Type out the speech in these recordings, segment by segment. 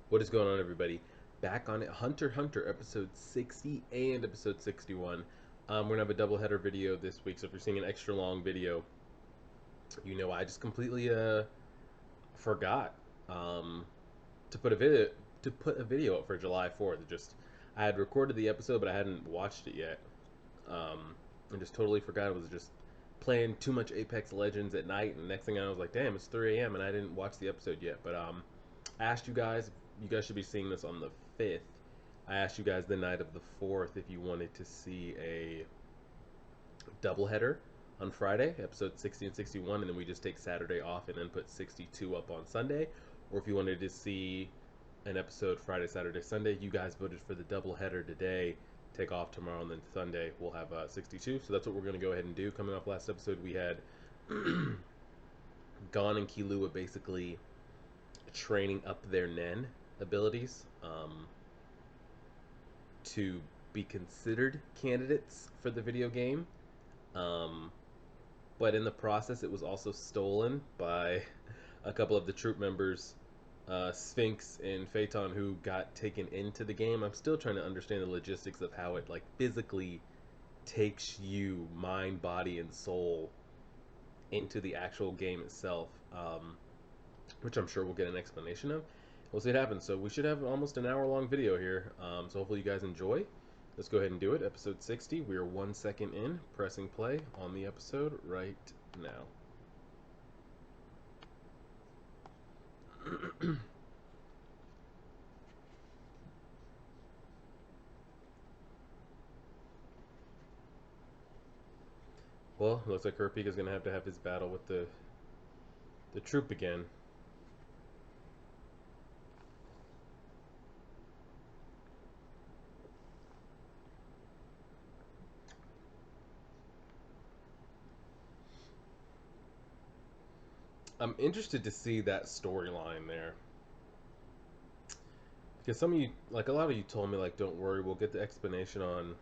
What is going on, everybody? Back on it, Hunter x Hunter episode 60 and episode 61. We're gonna have a double header video this week, so if you're seeing an extra long video, I just completely forgot um, to put a video up for July 4th. I had recorded the episode, but I hadn't watched it yet, and just totally forgot. I was just playing too much Apex Legends at night, and the next thing I was like, damn, it's 3 a.m. and I didn't watch the episode yet. But I asked you guys. You guys should be seeing this on the 5th. I asked you guys the night of the 4th if you wanted to see a doubleheader on Friday, episode 60 and 61, and then we just take Saturday off and then put 62 up on Sunday, or if you wanted to see an episode Friday, Saturday, Sunday. You guys voted for the doubleheader today. Take off tomorrow, and then Sunday we'll have 62. So that's what we're going to go ahead and do. Coming off last episode, we had Gon and Killua basically training up their Nen abilities to be considered candidates for the video game. Um, but in the process, it was also stolen by a couple of the troop members, Sphinx and Phaeton, who got taken into the game. I'm still trying to understand the logistics of how it like physically takes you mind, body, and soul into the actual game itself, which I'm sure we'll get an explanation of. We'll see what happens. So we should have almost an hour-long video here. So hopefully you guys enjoy. Let's go ahead and do it. Episode 60. We are 1 second in, pressing play on the episode right now. Well, looks like Kurapika is going to have his battle with the troop again. I'm interested to see that storyline there. Because some of you, like a lot of you told me, like, don't worry, we'll get the explanation on...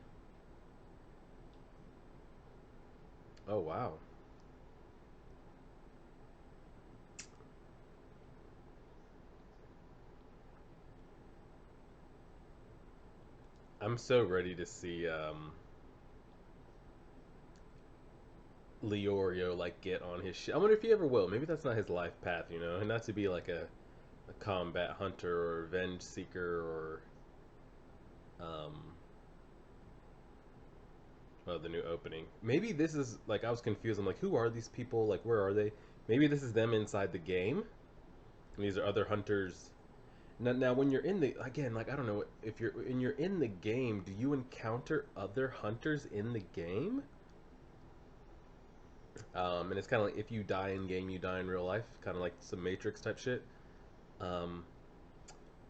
Oh, wow. I'm so ready to see Leorio like get on his shit. I wonder if he ever will. Maybe that's not his life path, and not to be like a combat hunter or revenge seeker or um well, the new opening. Maybe this is like I was confused. I'm like, who are these people? Like, where are they? Maybe this is them inside the game. And these are other hunters. Now, when you're in the again, like I don't know if you're in the game, do you encounter other hunters in the game? And it's kind of like if you die in game, you die in real life, kind of like some Matrix type shit. Um,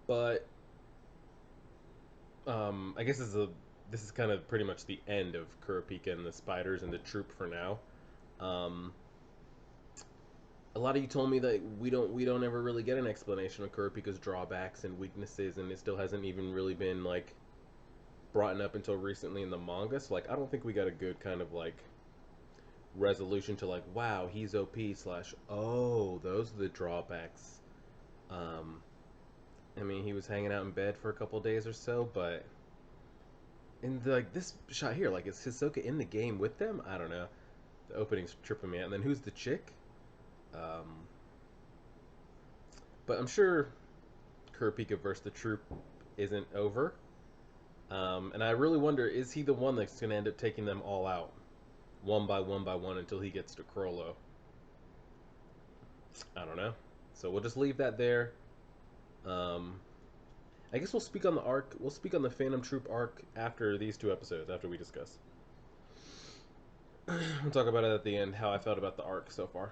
but I guess this is kind of pretty much the end of Kurapika and the spiders and the troop for now. Um, a lot of you told me that we don't ever really get an explanation of Kurapika's drawbacks and weaknesses, and it still hasn't even really been like brought up until recently in the manga. So like I don't think we got a good kind of like resolution to like wow he's OP slash oh those are the drawbacks. Um, I mean he was hanging out in bed for a couple days or so, but in like this shot here, like is Hisoka in the game with them? I don't know. The opening's tripping me out. And then who's the chick? Um, but I'm sure Kurapika versus the troop isn't over. And I really wonder, is he the one that's going to end up taking them all out, one by one, until he gets to Chrollo? I don't know. So we'll just leave that there. Um, I guess we'll speak on the arc. We'll speak on the Phantom Troop arc after these two episodes, after we discuss. We'll talk about it at the end, how I felt about the arc so far.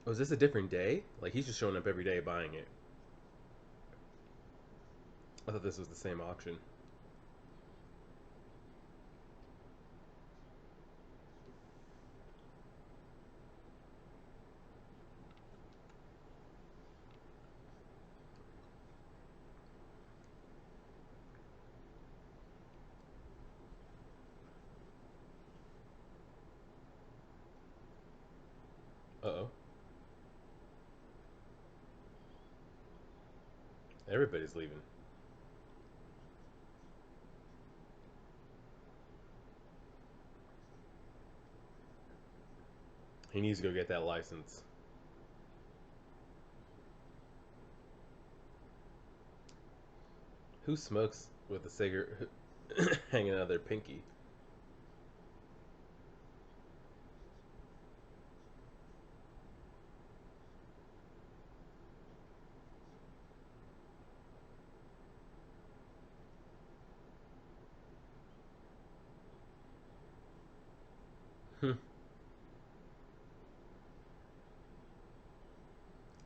Oh, is this a different day? Like, he's just showing up every day buying it. I thought this was the same auction. Everybody's leaving. He needs to go get that license. Who smokes with a cigarette hanging out of their pinky?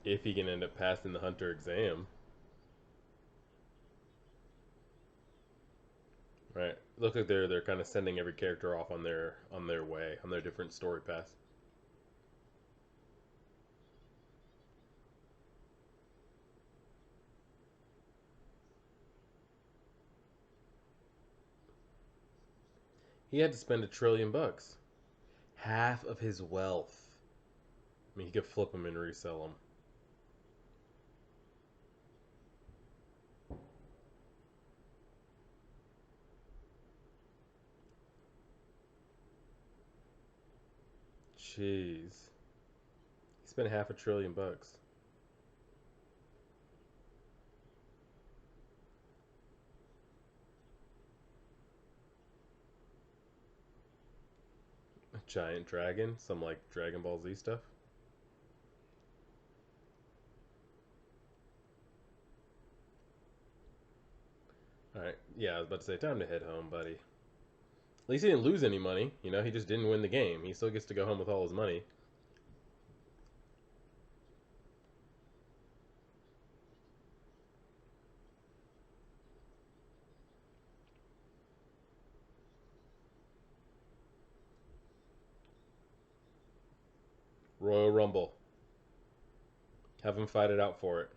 If he can end up passing the hunter exam. Right. Look like they're kind of sending every character off on their way, on their different story paths. He had to spend $1 trillion. Half of his wealth. I mean, he could flip them and resell them. Jeez. He spent half $1 trillion. A giant dragon, some like Dragon Ball Z stuff. Alright, yeah, I was about to say, time to head home, buddy. At least he didn't lose any money. You know, he just didn't win the game. He still gets to go home with all his money. Royal Rumble. Have him fight it out for it.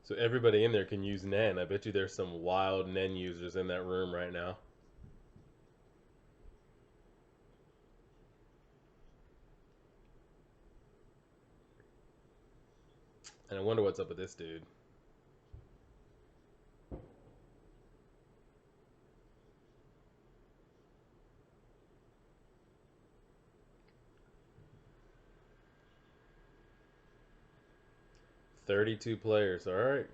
So everybody in there can use Nen. I bet you there's some wild Nen users in that room right now. And I wonder what's up with this dude. $32 players. All right.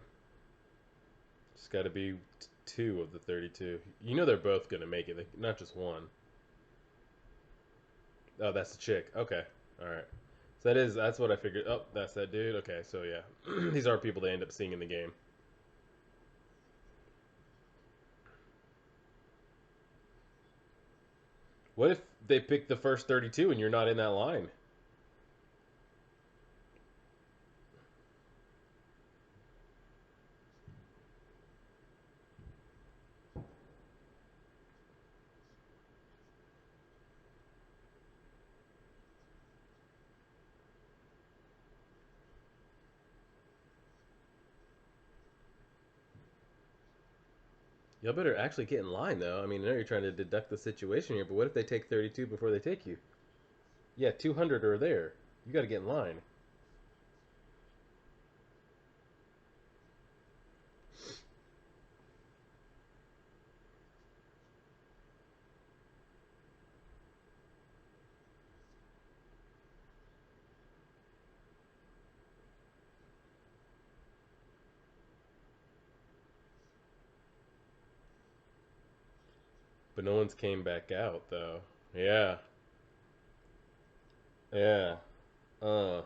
Just got to be two of the 32. You know they're both going to make it, not just one. Oh, that's the chick. Okay. All right. So that's what I figured. Oh, that's that dude. Okay, so yeah. These are people they end up seeing in the game. What if they pick the first 32 and you're not in that line? Y'all better actually get in line, though. I mean, I know you're trying to deduct the situation here, but what if they take 32 before they take you? Yeah, 200 are there. You got to get in line. But no one's came back out, though. Yeah. Yeah. Uh.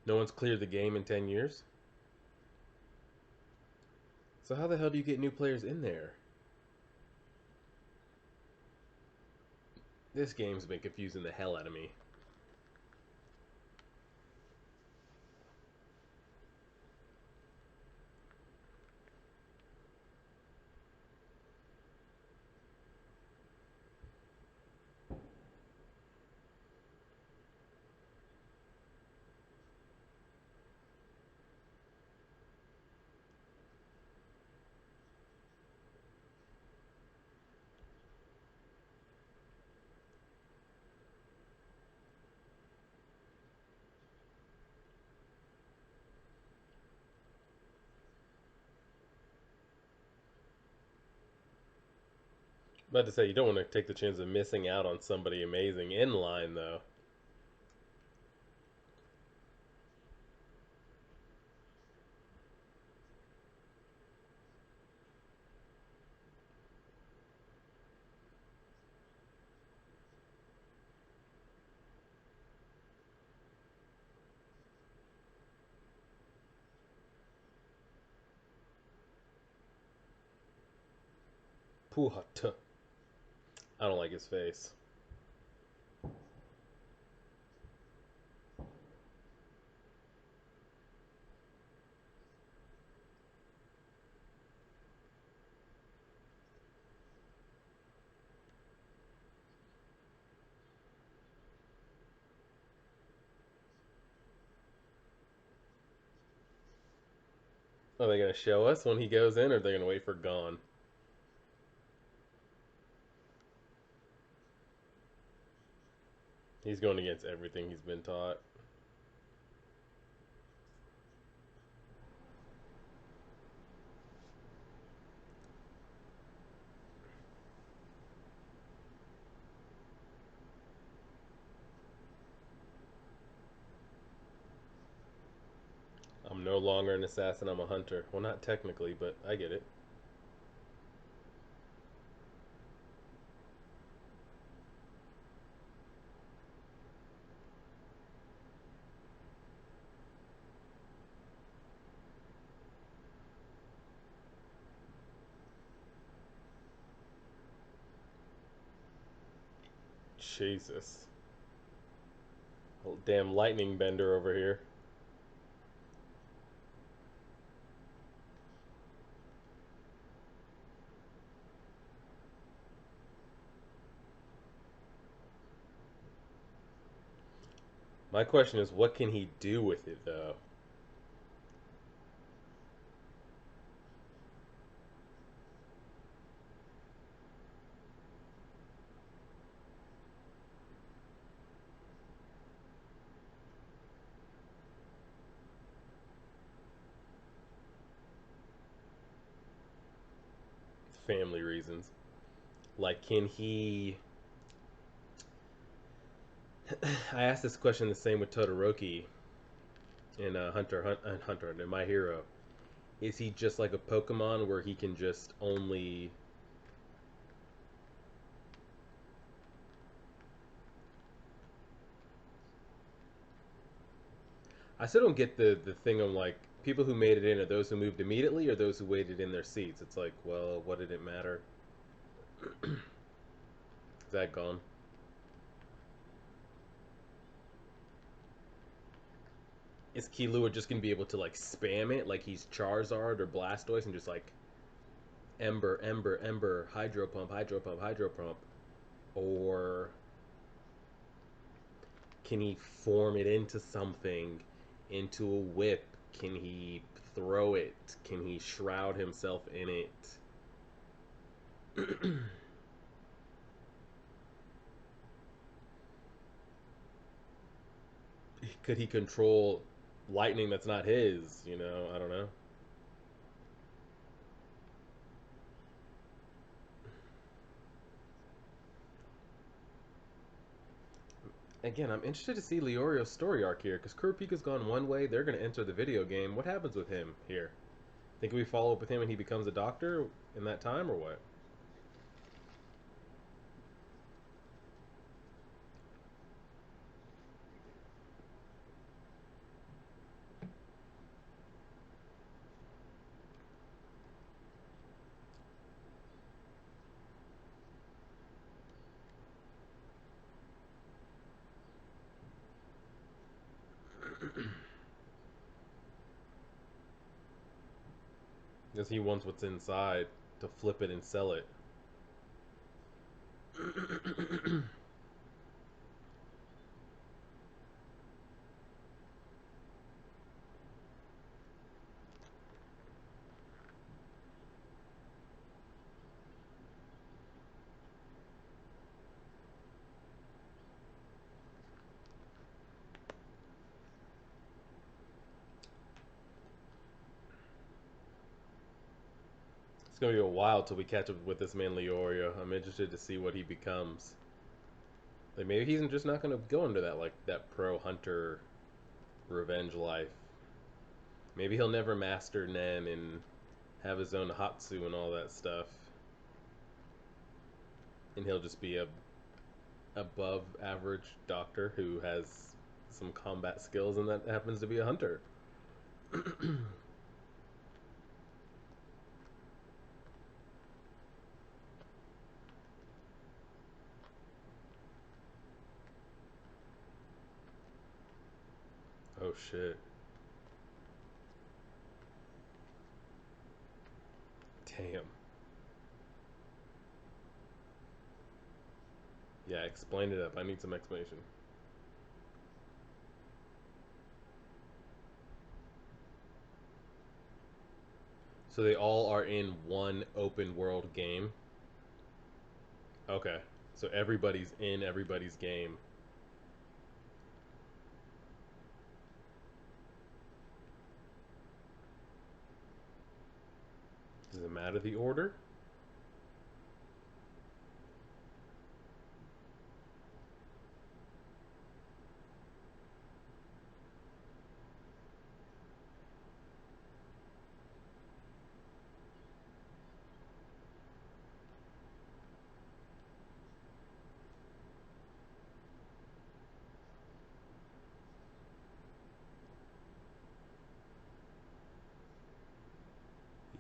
No one's cleared the game in 10 years? So how the hell do you get new players in there? This game's been confusing the hell out of me. About to say, you don't want to take the chance of missing out on somebody amazing in line, though. Puhat. I don't like his face. Are they going to show us when he goes in, or are they going to wait for Gone? He's going against everything he's been taught. I'm no longer an assassin, I'm a hunter. Well, not technically, but I get it. Jesus. Damn lightning bender over here. My question is, what can he do with it, though? Family reasons. Like, can he... I asked this question the same with Todoroki in Hunter, in My Hero. Is he just like a Pokemon where he can just only... I still don't get the thing of like, people who made it in are those who moved immediately or those who waited in their seats. It's like, well, what did it matter? Is that Gone? Is Killua just gonna be able to like spam it like he's Charizard or Blastoise and just like Ember, Ember, Ember, Hydro Pump, Hydro Pump, Hydro Pump? Or can he form it into something, into a whip? Can he throw it? Can he shroud himself in it? Could he control lightning that's not his? You know, I don't know. Again, I'm interested to see Leorio's story arc here, because Kurapika's gone one way, they're going to enter the video game. What happens with him here? Think we follow up with him and he becomes a doctor in that time, or what? Because he wants what's inside to flip it and sell it. It's gonna be a while till we catch up with this man Leorio. I'm interested to see what he becomes. Like maybe he's just not gonna go into that like that pro hunter revenge life. Maybe he'll never master Nen and have his own Hatsu and all that stuff. And he'll just be a above average doctor who has some combat skills and that happens to be a hunter. Oh shit. Damn. Yeah, explain it up. I need some explanation. So they all are in one open world game. Okay. So everybody's in everybody's game. Does it matter the order?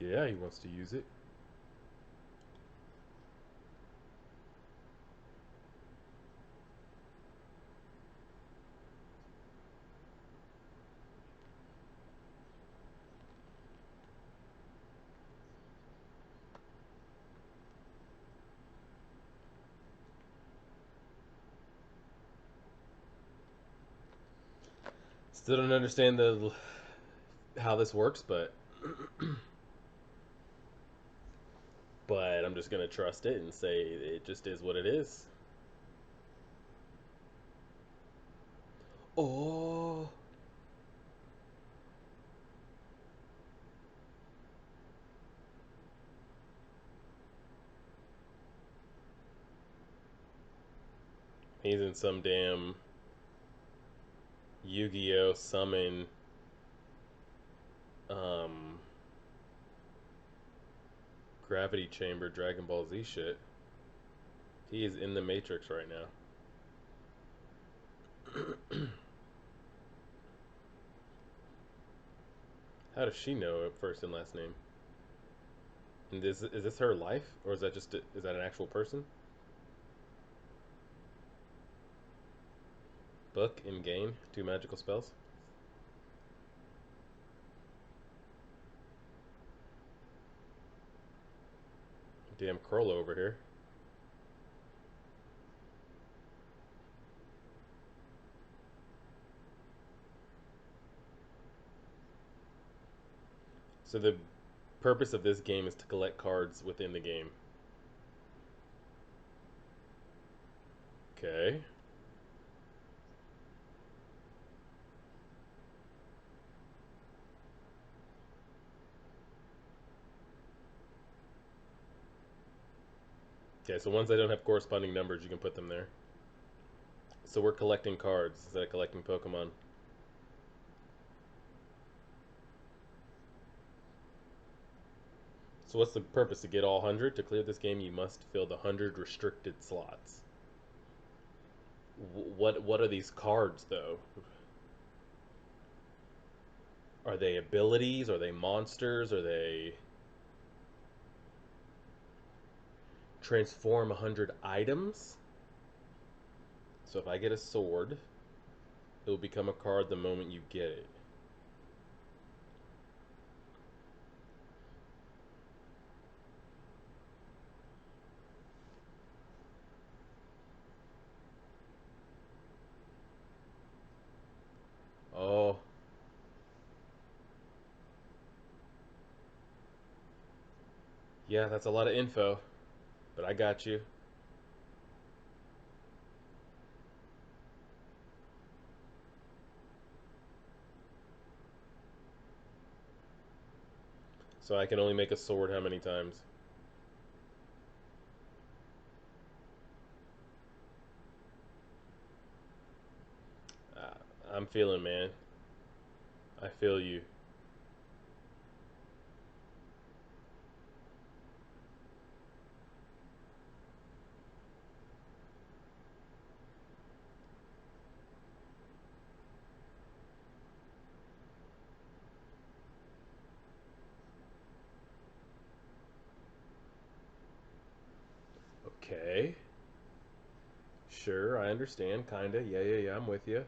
Yeah, he wants to use it. Still don't understand the how this works, but I'm just gonna trust it and say it just is what it is. Oh, he's in some damn Yu-Gi-Oh summon um gravity chamber Dragon Ball Z shit. He is in the Matrix right now. How does she know it first and last name? And is this her life, or is that is that an actual person? Book and gain two magical spells. Damn Crollo over here. So the purpose of this game is to collect cards within the game. Okay. Okay, so ones that don't have corresponding numbers, you can put them there. So we're collecting cards instead of collecting Pokemon. So what's the purpose? To get all 100? To clear this game, you must fill the 100 restricted slots. What are these cards, though? Are they abilities? Are they monsters? Are they transform 100 items? So if I get a sword, it will become a card the moment you get it. Yeah, that's a lot of info, but I got you. So I can only make a sword how many times? I'm feeling, man. I feel you. Okay. Sure, I understand, kinda. Yeah, yeah, yeah, I'm with you.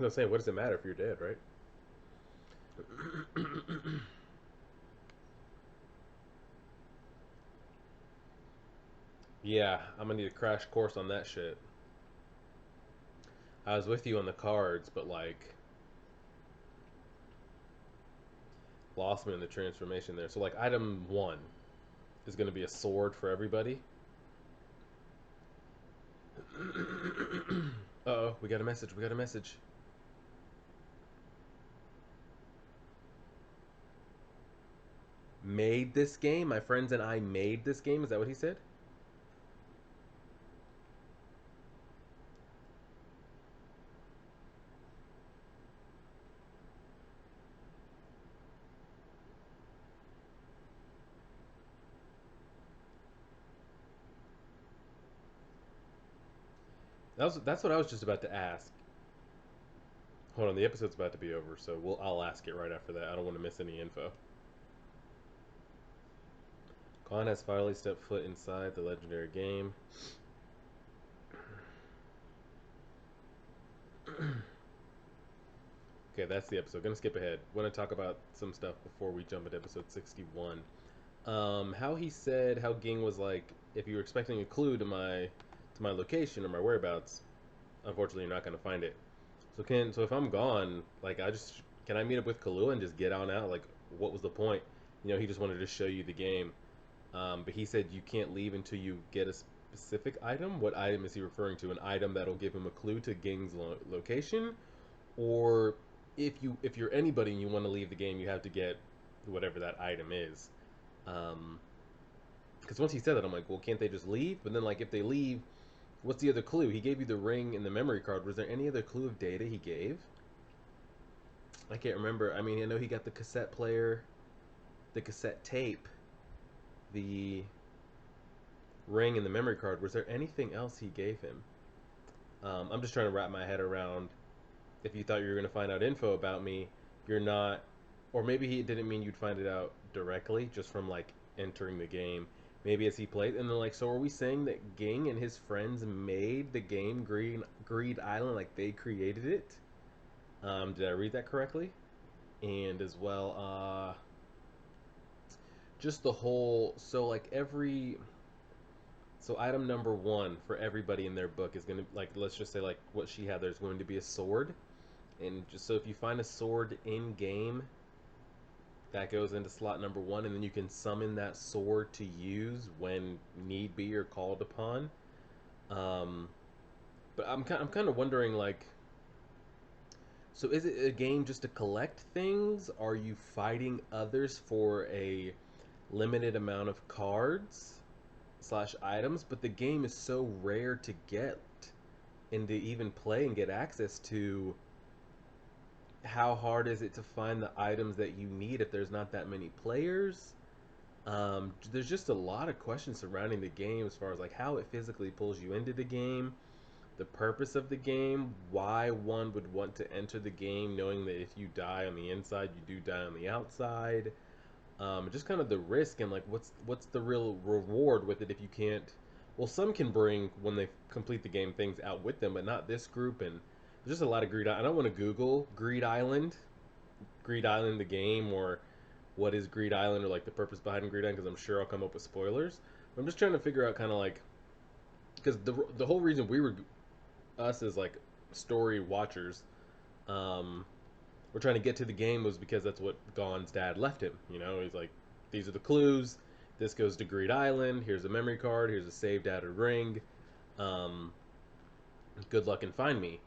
I'm saying, what does it matter if you're dead, right? Yeah, I'm gonna need a crash course on that shit. I was with you on the cards, but like lost me in the transformation there. So like item one is gonna be a sword for everybody. Uh-oh, we got a message. We got a message. Made this game. My friends and I made this game. Is that what he said? That's what I was just about to ask. Hold on, the episode's about to be over, so I'll ask it right after that. I don't want to miss any info. Khan has finally stepped foot inside the legendary game. Okay, that's the episode. Gonna skip ahead. Want to talk about some stuff before we jump into episode 61. How he said how Ging was like, if you were expecting a clue to my location or my whereabouts, unfortunately you're not gonna find it. So if I'm gone, like can I meet up with Kahlua and just get on out? Like, what was the point? You know, he just wanted to show you the game. But he said you can't leave until you get a specific item. What item is he referring to? An item that'll give him a clue to Ging's location, or if you're anybody and you want to leave the game, you have to get whatever that item is. Um, because once he said that, I'm like, well, can't they just leave? But then like if they leave, what's the other clue? He gave you the ring and the memory card. Was there any other clue of data he gave? I can't remember. I mean, I know he got the cassette player, the cassette tape, the ring, and the memory card. Was there anything else he gave him? I'm just trying to wrap my head around if you thought you were going to find out info about me, you're not, or maybe he didn't mean you'd find it out directly just from like entering the game. Maybe as he played, and then like, so are we saying that Ging and his friends made the game Greed Island, like they created it? Did I read that correctly? And as well, just the whole, so like so item number one for everybody in their book is gonna like, let's just say like what she had. There's going to be a sword, and just so if you find a sword in game, that goes into slot number one, and then you can summon that sword to use when need be or called upon. Um, but I'm kind of wondering, like, so is it a game just to collect things? Are you fighting others for a limited amount of cards slash items? But the game is so rare to get and to even play and get access to. How hard is it to find the items that you need if there's not that many players? There's just a lot of questions surrounding the game as far as like how it physically pulls you into the game, the purpose of the game, why one would want to enter the game knowing that if you die on the inside, you do die on the outside. Just kind of the risk and like what's the real reward with it if you can't. Well, some can bring when they complete the game things out with them, but not this group. And there's just a lot of greed. I don't want to Google Greed Island the game, or what is Greed Island or like the purpose behind Greed Island, because I'm sure I'll come up with spoilers. I'm just trying to figure out kind of like, because the whole reason we were us as like story watchers, um, we're trying to get to the game was because that's what Gon's dad left him. You know, he's like, these are the clues. This goes to Greed Island. Here's a memory card. Here's a saved data ring. Um, Good luck and find me.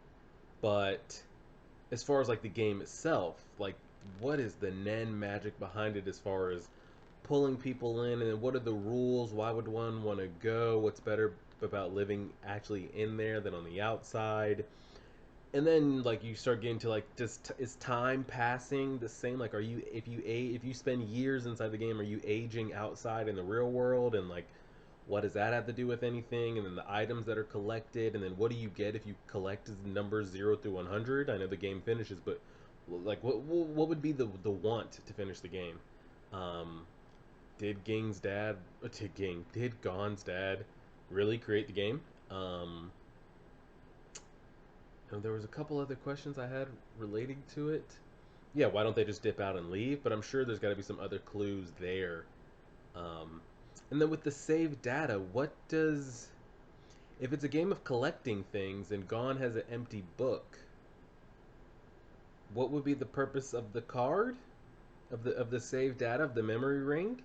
But as far as like the game itself, like what is the Nen magic behind it as far as pulling people in, and what are the rules? Why would one want to go? What's better about living actually in there than on the outside? And then like you start getting to like, is time passing the same? Like, are you, if you spend years inside the game, are you aging outside in the real world? And like, what does that have to do with anything? And then the items that are collected, and then what do you get if you collect numbers 0 through 100? I know the game finishes, but like, what would be the want to finish the game? Um, did Ging's dad, did Gon's dad really create the game? Um, and there was a couple other questions I had relating to it. Yeah, why don't they just dip out and leave? But I'm sure there's got to be some other clues there. Um, and then with the save data, what does, if it's a game of collecting things and Gon has an empty book, what would be the purpose of the card, of the save data of the memory ring?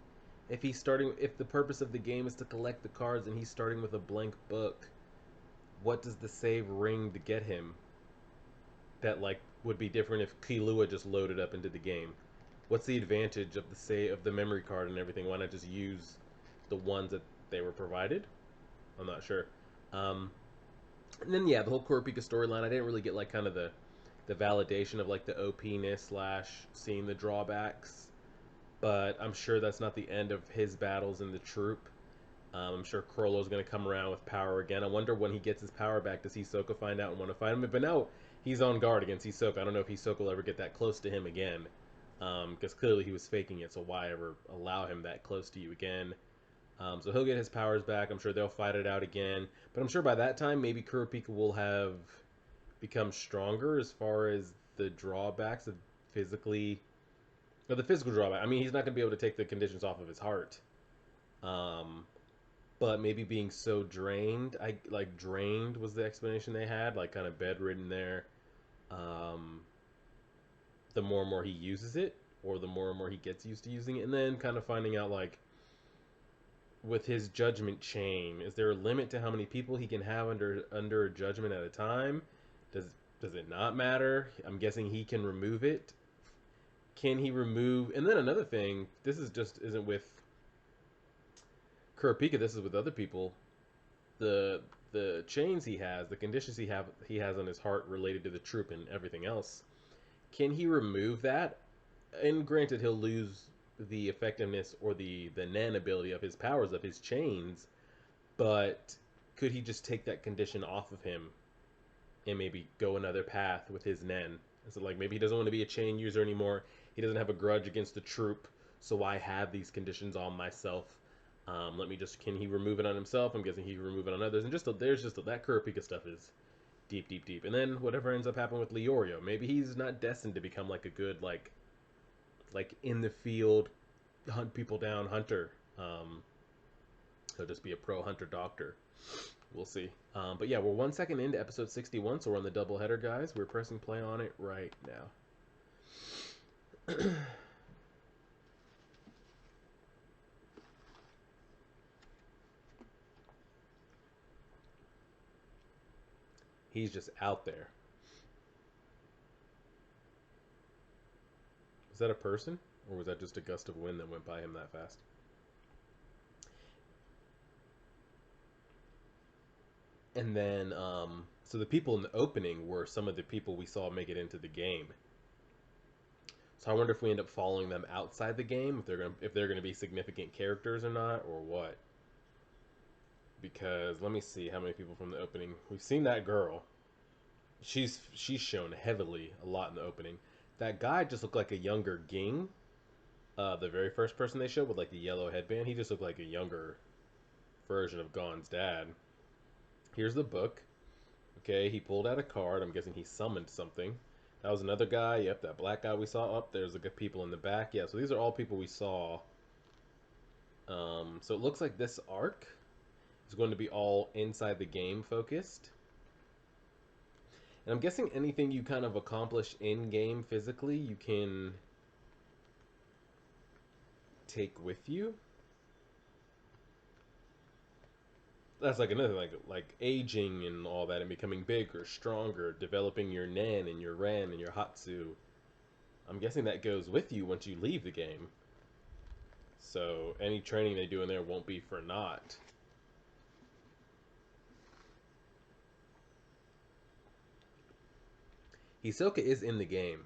If he's starting, if the purpose of the game is to collect the cards and he's starting with a blank book, what does the save ring to get him that like would be different if Killua just loaded up into the game? What's the advantage of the save of the memory card and everything? Why not just use the ones that they were provided? I'm not sure. Um, and then yeah, the whole Kurapika storyline, I didn't really get like kind of the validation of like the OP-ness slash seeing the drawbacks, but I'm sure that's not the end of his battles in the troop. I'm sure Chrollo's going to come around with power again. I wonder when he gets his power back, does Hisoka find out and want to fight him? But now he's on guard against Hisoka. I don't know if Hisoka will ever get that close to him again, because clearly he was faking it. So why ever allow him that close to you again? So he'll get his powers back. I'm sure they'll fight it out again. But I'm sure by that time, maybe Kurapika will have become stronger as far as the drawbacks of physically, or the physical drawback. I mean, he's not going to be able to take the conditions off of his heart. Um, but maybe being so drained, I like drained was the explanation they had, like kind of bedridden there. Um, the more and more he uses it, or the more and more he gets used to using it, and then kind of finding out like with his judgment chain, is there a limit to how many people he can have under a judgment at a time? Does it not matter? I'm guessing he can remove it. Can he remove? And then another thing, this is just isn't with Kurapika. This is with other people. The the chains he has, the conditions he has on his heart related to the troop and everything else. Can he remove that? And granted, he'll lose the effectiveness or the Nen ability of his powers of his chains, but could he just take that condition off of him and maybe go another path with his Nen? So like maybe he doesn't want to be a chain user anymore. He doesn't have a grudge against the troop, so I have these conditions on myself. Let me just, can he remove it on himself? I'm guessing he can remove it on others. And there's just that Kurapika stuff is deep, deep, deep. And then whatever ends up happening with Leorio, maybe he's not destined to become like a good like in the field hunt people down hunter. He'll just be a pro hunter doctor. We'll see. But yeah, we're 1 second into episode 61, so we're on the double header, guys. We're pressing play on it right now. He's just out there. Is that a person? Or was that just a gust of wind that went by him that fast? And then, so the people in the opening were some of the people we saw make it into the game. So I wonder if we end up following them outside the game, if they're gonna be significant characters or not, or what. Because let me see how many people from the opening. We've seen that girl. She's shown heavily a lot in the opening. That guy just looked like a younger Ging. The very first person they showed with like the yellow headband, he just looked like a younger version of Gon's dad. Here's the book. Okay, he pulled out a card. I'm guessing he summoned something. That was another guy. Yep, that black guy we saw up. There's the good people in the back. Yeah, so these are all people we saw. So it looks like this arc is going to be all inside the game focused. And I'm guessing anything you kind of accomplish in game physically, you can take with you. That's like another like aging and all that and becoming bigger, stronger, developing your Nen and your Ren and your Hatsu. I'm guessing that goes with you once you leave the game. So any training they do in there won't be for naught. Hisoka is in the game,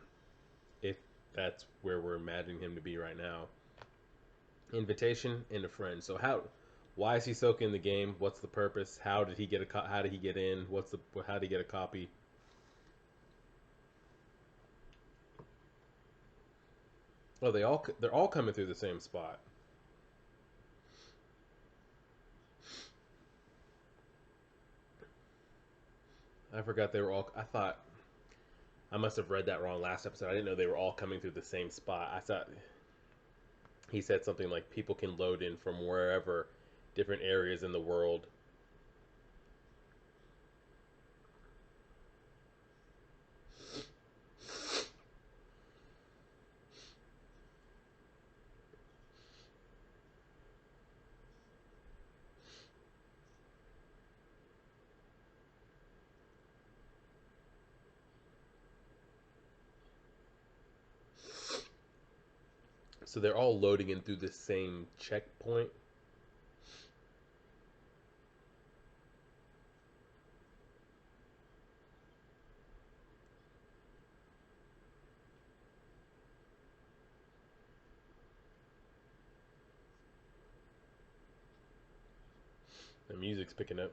if that's where we're imagining him to be right now. Invitation and a friend. So why is Hisoka in the game? What's the purpose? How did he get how did he get in? How did he get a copy? Oh, they're all coming through the same spot. I forgot they were all. I thought I must have read that wrong last episode. I didn't know they were all coming through the same spot. I thought he said something like people can load in from wherever, different areas in the world. So they're all loading in through the same checkpoint. The music's picking up.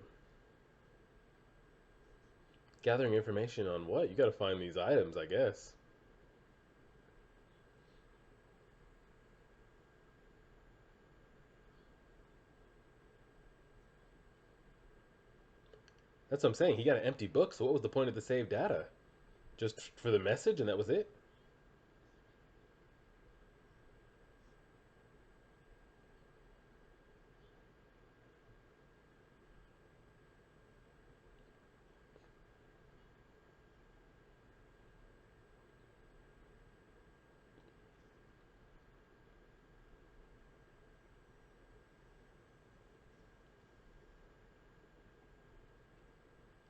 Gathering information on what? You gotta find these items, I guess. That's what I'm saying. He got an empty book, so what was the point of the saved data? Just for the message and that was it?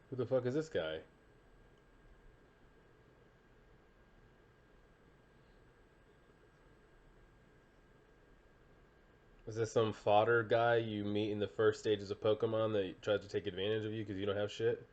Who the fuck is this guy? Is this some fodder guy you meet in the first stages of Pokemon that tries to take advantage of you because you don't have shit?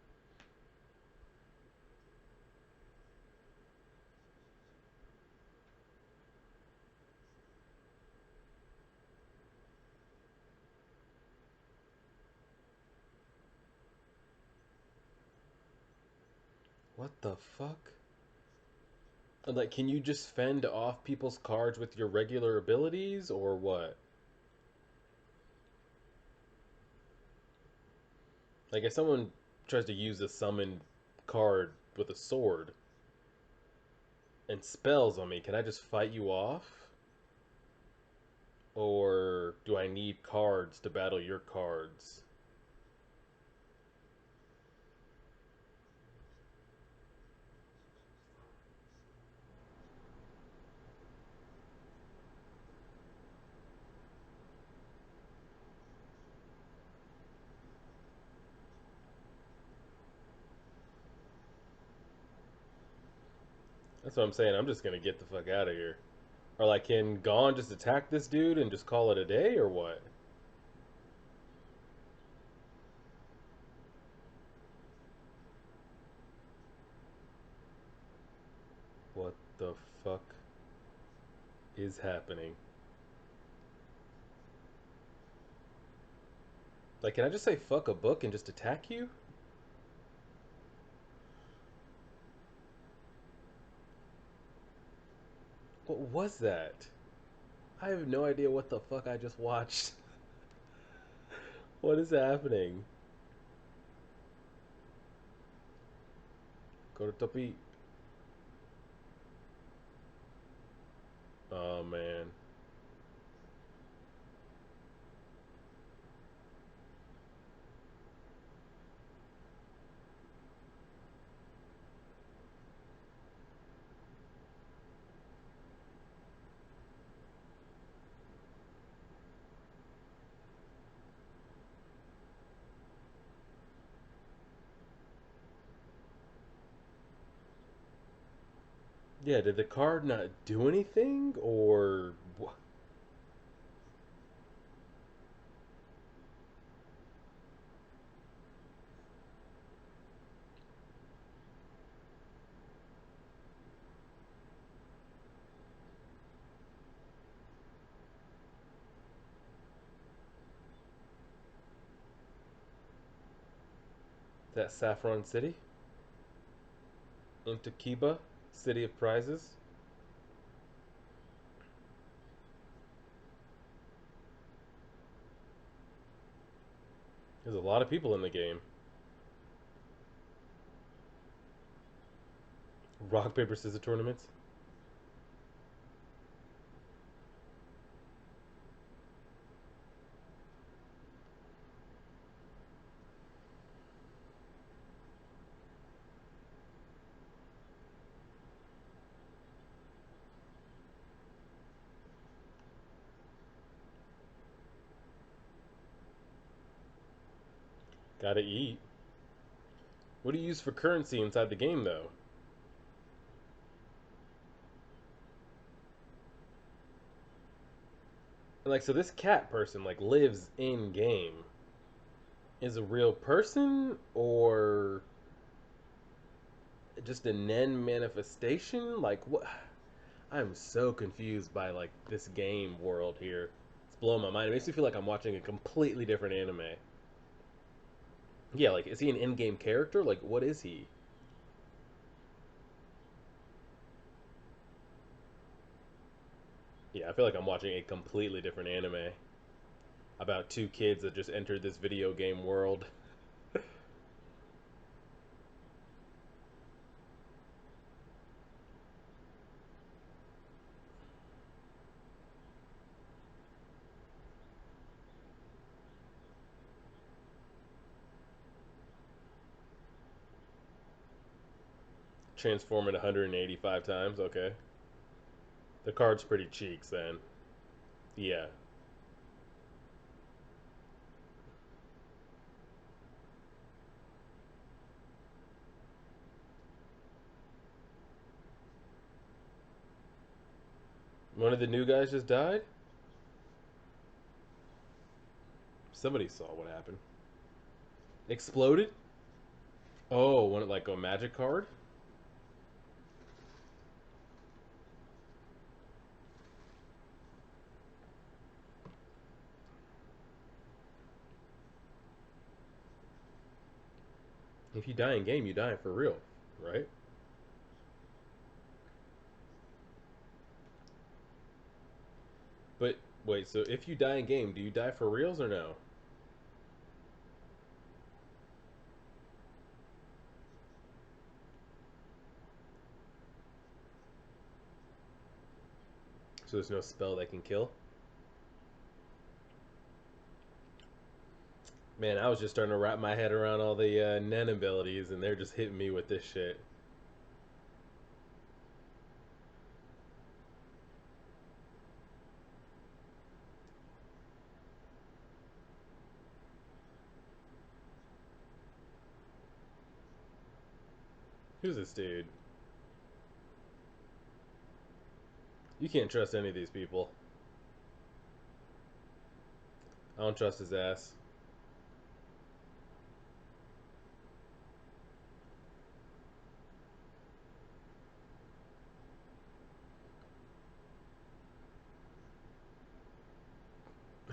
What the fuck? And like, can you just fend off people's cards with your regular abilities, or what? Like, if someone tries to use a summon card with a sword and spells on me, can I just fight you off? Or do I need cards to battle your cards? That's what I'm saying. I'm just gonna get the fuck out of here. Or like, can Gon just attack this dude and just call it a day, or what? What the fuck is happening? Like, can I just say fuck a book and just attack you? What was that? I have no idea what the fuck I just watched. What is happening? Go to Topi. man. Yeah, did the card not do anything or that Saffron City? Into Kiba, City of Prizes? There's a lot of people in the game. Rock, paper, scissors tournaments? Gotta eat. What do you use for currency inside the game, though? Like, so this cat person, like, lives in game. Is a real person or just a Nen manifestation? Like, what? I'm so confused by, like, this game world here. It's blowing my mind. It makes me feel like I'm watching a completely different anime. Yeah, like, is he an in-game character? Like, what is he? Yeah, I feel like I'm watching a completely different anime about two kids that just entered this video game world. Transform it 185 times. Okay, the card's pretty cheeks then. Yeah. One of the new guys just died. Somebody saw what happened. Exploded. Oh, one like a magic card. If you die in game, you die for real, right? But wait, so if you die in game, do you die for reals or no? So there's no spell that can kill. Man, I was just starting to wrap my head around all the Nen abilities, and they're just hitting me with this shit. Who's this dude? You can't trust any of these people. I don't trust his ass.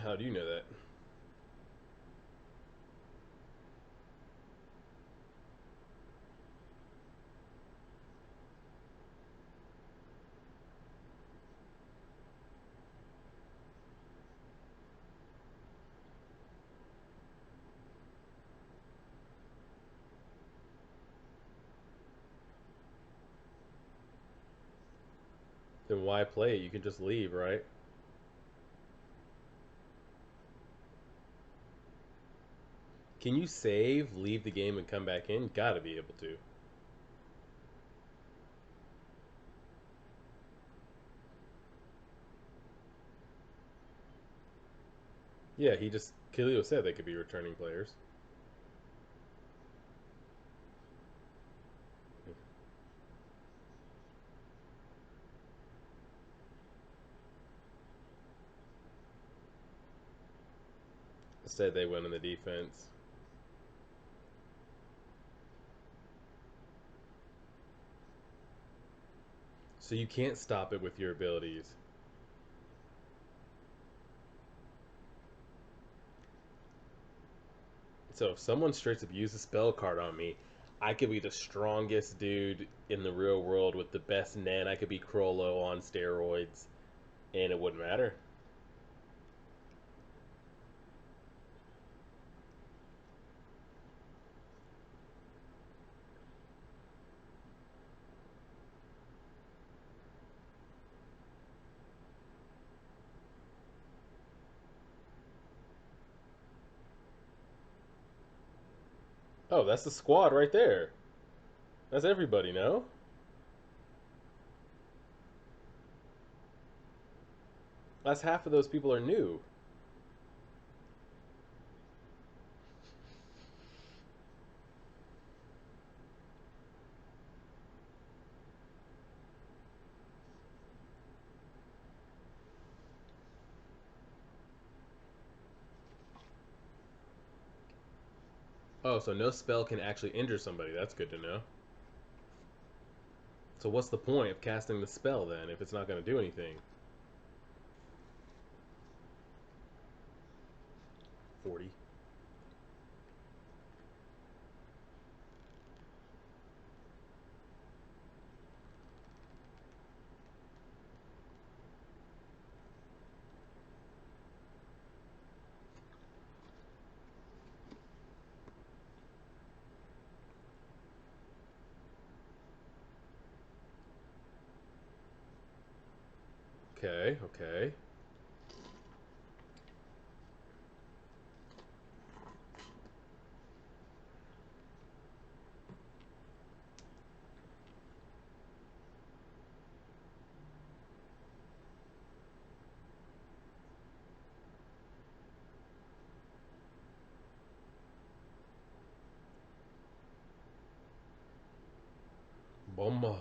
How do you know that? Then why play it? You can just leave, right? Can you save, leave the game, and come back in? Gotta be able to. Yeah, he just Khalil said they could be returning players. Said they went in the defense. So you can't stop it with your abilities. So if someone straight up uses a spell card on me, I could be the strongest dude in the real world with the best Nen. I could be Crollo on steroids, and it wouldn't matter. Oh, that's the squad right there. That's everybody, no? That's half of those people are new. Oh, so no spell can actually injure somebody. That's good to know. So what's the point of casting the spell then if it's not going to do anything? 40. Okay, okay. Bomba.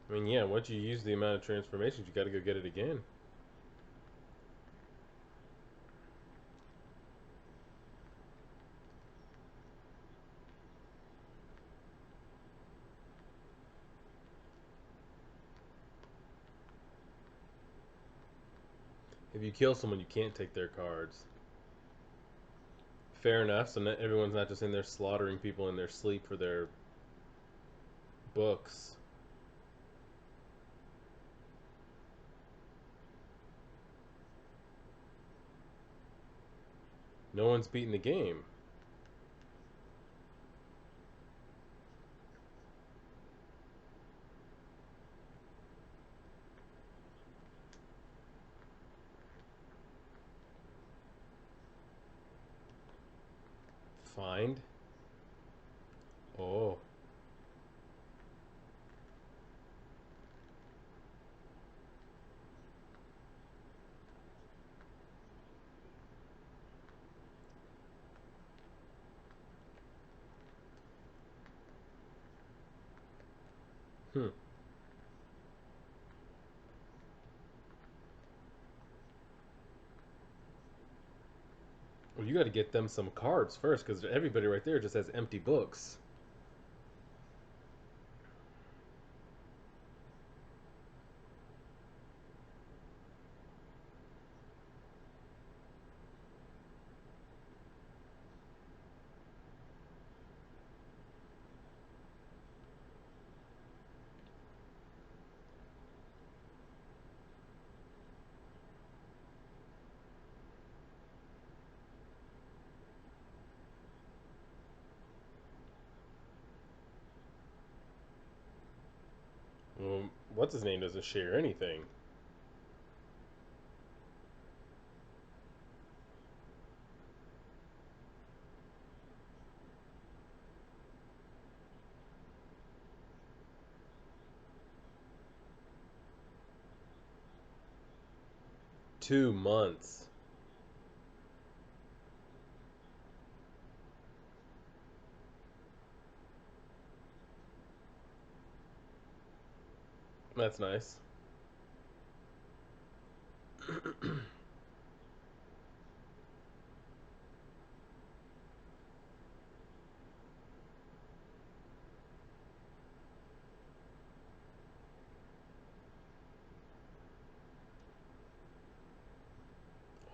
I mean, yeah, once you use the amount of transformations, you got to go get it again. If you kill someone, you can't take their cards. Fair enough. So not, everyone's not just in there slaughtering people in their sleep for their books. No one's beating the game. Find. Oh. Hmm. Well, you got to get them some cards first, because everybody right there just has empty books. Well, what's his name doesn't share anything. 2 months. That's nice.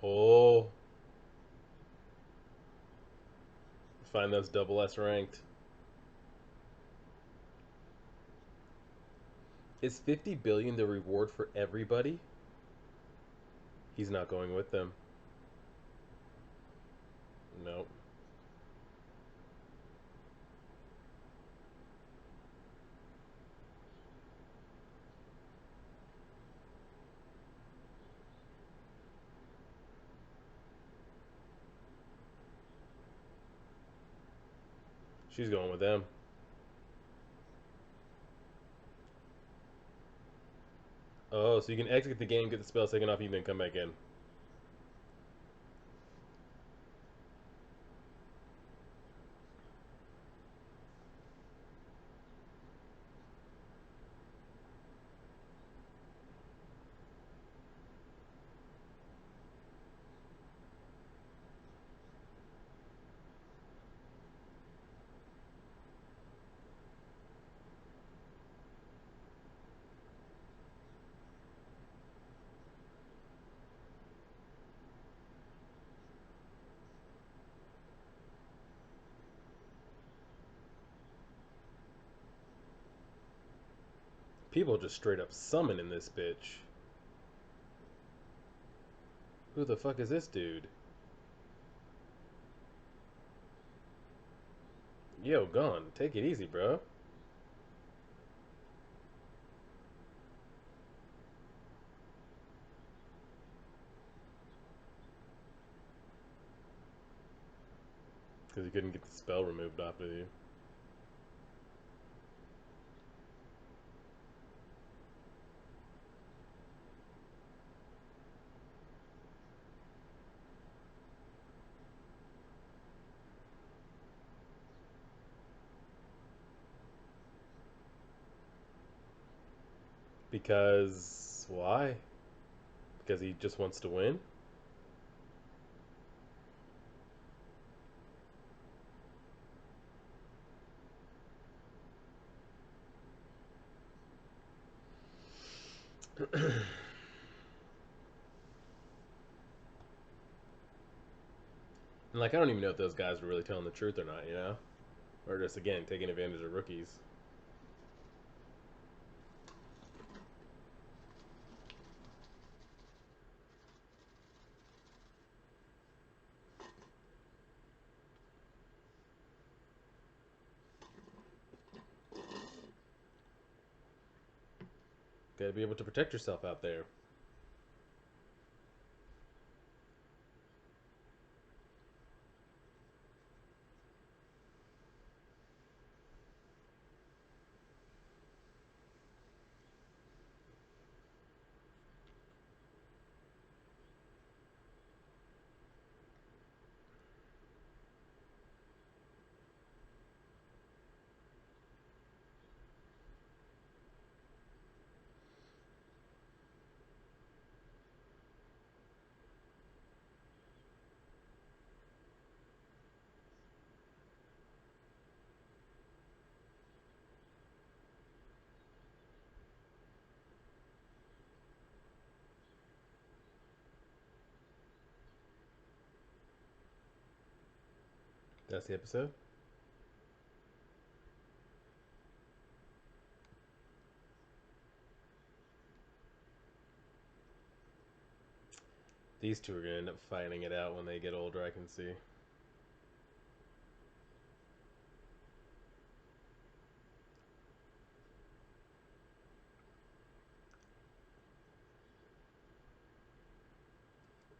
Oh, find those double S ranked. Is 50 billion the reward for everybody? He's not going with them. Nope. She's going with them. Oh, so you can exit the game, get the spell taken off you, then come back in. People just straight up summon in this bitch. Who the fuck is this dude? Yo, gone. Take it easy, bro. Because you couldn't get the spell removed off of you. Because why? Because he just wants to win? And like, I don't even know if those guys were really telling the truth or not, you know? Or just, again, taking advantage of rookies. Gotta be able to protect yourself out there. That's the episode. These two are gonna end up fighting it out when they get older, I can see.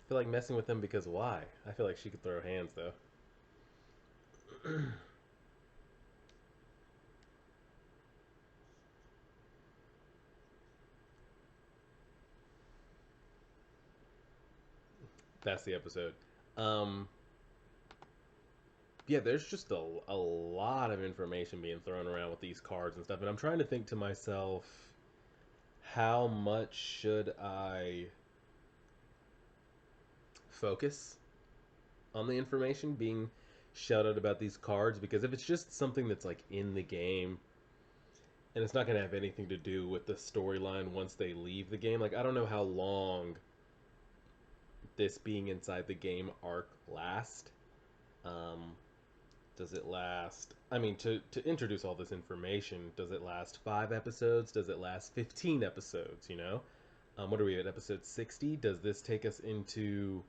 feel like messing with them because why? I feel like she could throw hands though. That's the episode. Um, yeah, there's just a lot of information being thrown around with these cards and stuff, and I'm trying to think to myself, how much should I focus on the information being shouted about these cards? Because if it's just something that's like in the game and it's not going to have anything to do with the storyline once they leave the game, like I don't know how long this being inside the game arc last. Um, does it last? I mean, to introduce all this information, does it last 5 episodes? Does it last 15 episodes? You know, what are we at, episode 60? Does this take us into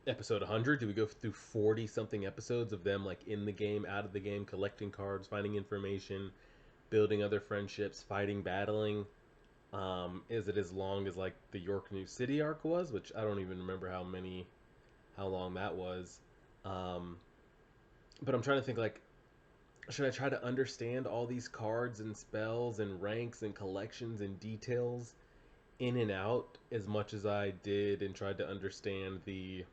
episode 100? Do we go through 40 something episodes of them like in the game, out of the game, collecting cards, finding information, building other friendships, fighting, battling? Is it as long as like the York New City arc was, which I don't even remember how long that was. Um, but I'm trying to think like, should I try to understand all these cards and spells and ranks and collections and details in and out as much as I did and tried to understand the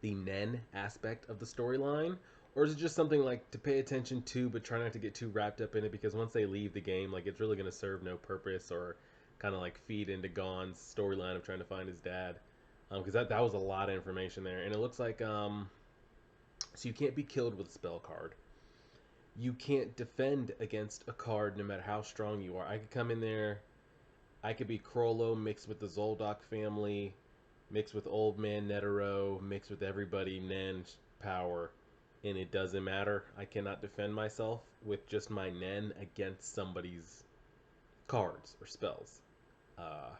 Nen aspect of the storyline? Or is it just something like to pay attention to, but try not to get too wrapped up in it, because once they leave the game, like it's really going to serve no purpose or kind of like feed into Gon's storyline of trying to find his dad? Because that was a lot of information there, and it looks like so you can't be killed with a spell card. You can't defend against a card no matter how strong you are. I could come in there. I could be Crollo mixed with the Zoldyck family, mixed with Old Man Netero, mixed with everybody Nen's power, and it doesn't matter. I cannot defend myself with just my Nen against somebody's cards or spells. Uh,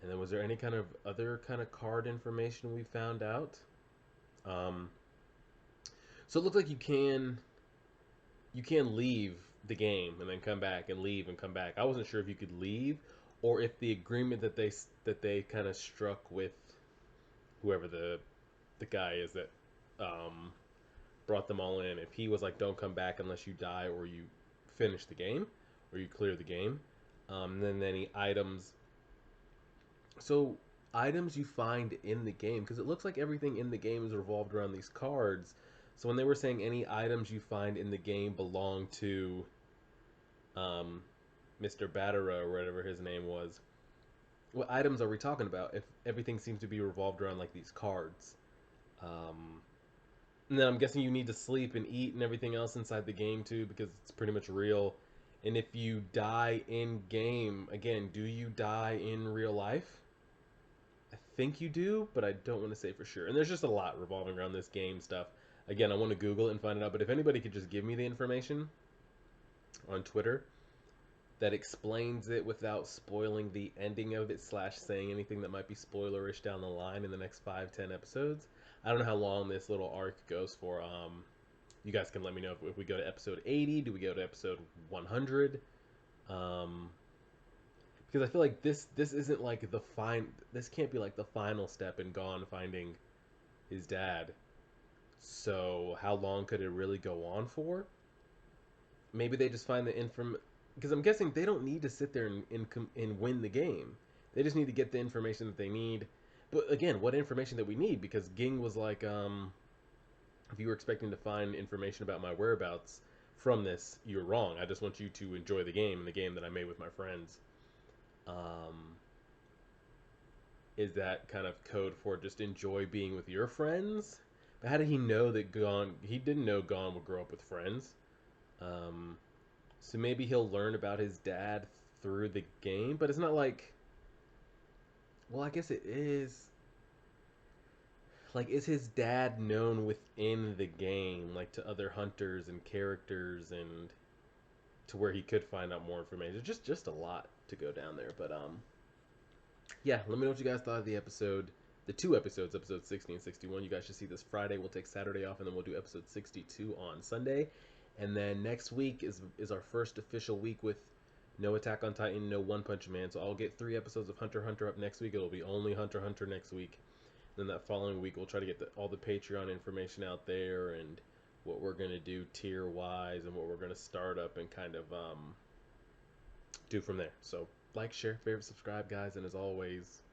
and then was there any kind of other kind of card information we found out? Um, so it looks like you can leave the game and then come back and leave and come back. I wasn't sure if you could leave or if the agreement that they kind of struck with whoever the guy is that um, brought them all in, if he was like, don't come back unless you die or you finish the game or you clear the game. Then any items. So items you find in the game, because it looks like everything in the game is revolved around these cards. So when they were saying any items you find in the game belong to um, Mr. Batara or whatever his name was, what items are we talking about? If everything seems to be revolved around like these cards, um, and then I'm guessing you need to sleep and eat and everything else inside the game too, because it's pretty much real. And if you die in game, again, do you die in real life? I think you do, but I don't want to say for sure. And there's just a lot revolving around this game stuff. Again, I want to Google it and find it out, but if anybody could just give me the information on Twitter that explains it without spoiling the ending of it slash saying anything that might be spoilerish down the line in the next 5-10 episodes. I don't know how long this little arc goes for. You guys can let me know if we go to episode 80, do we go to episode 100? Um, because I feel like this isn't like the fine. This can't be like the final step in Gon finding his dad. So how long could it really go on for? Maybe they just find the inform, because I'm guessing they don't need to sit there and win the game. They just need to get the information that they need. But again, what information that we need? Because Ging was like, if you were expecting to find information about my whereabouts from this, you're wrong. I just want you to enjoy the game and the game that I made with my friends. Um, is that kind of code for just enjoy being with your friends? But how did he know that Gon? He didn't know Gon would grow up with friends. Um, So maybe he'll learn about his dad through the game, but it's not like. Well, I guess it is. Like, is his dad known within the game, like to other hunters and characters, and to where he could find out more information? It's just a lot to go down there, but yeah. Let me know what you guys thought of the episode, the 2 episodes, episode 60 and 61. You guys should see this Friday. We'll take Saturday off, and then we'll do episode 62 on Sunday, and then next week is our first official week with No Attack on Titan, no One Punch Man. So I'll get 3 episodes of Hunter x Hunter up next week. It'll be only Hunter x Hunter next week. Then that following week, we'll try to get all the Patreon information out there and what we're going to do tier wise and what we're going to start up and kind of do from there. So like, share, favorite, subscribe, guys. And as always,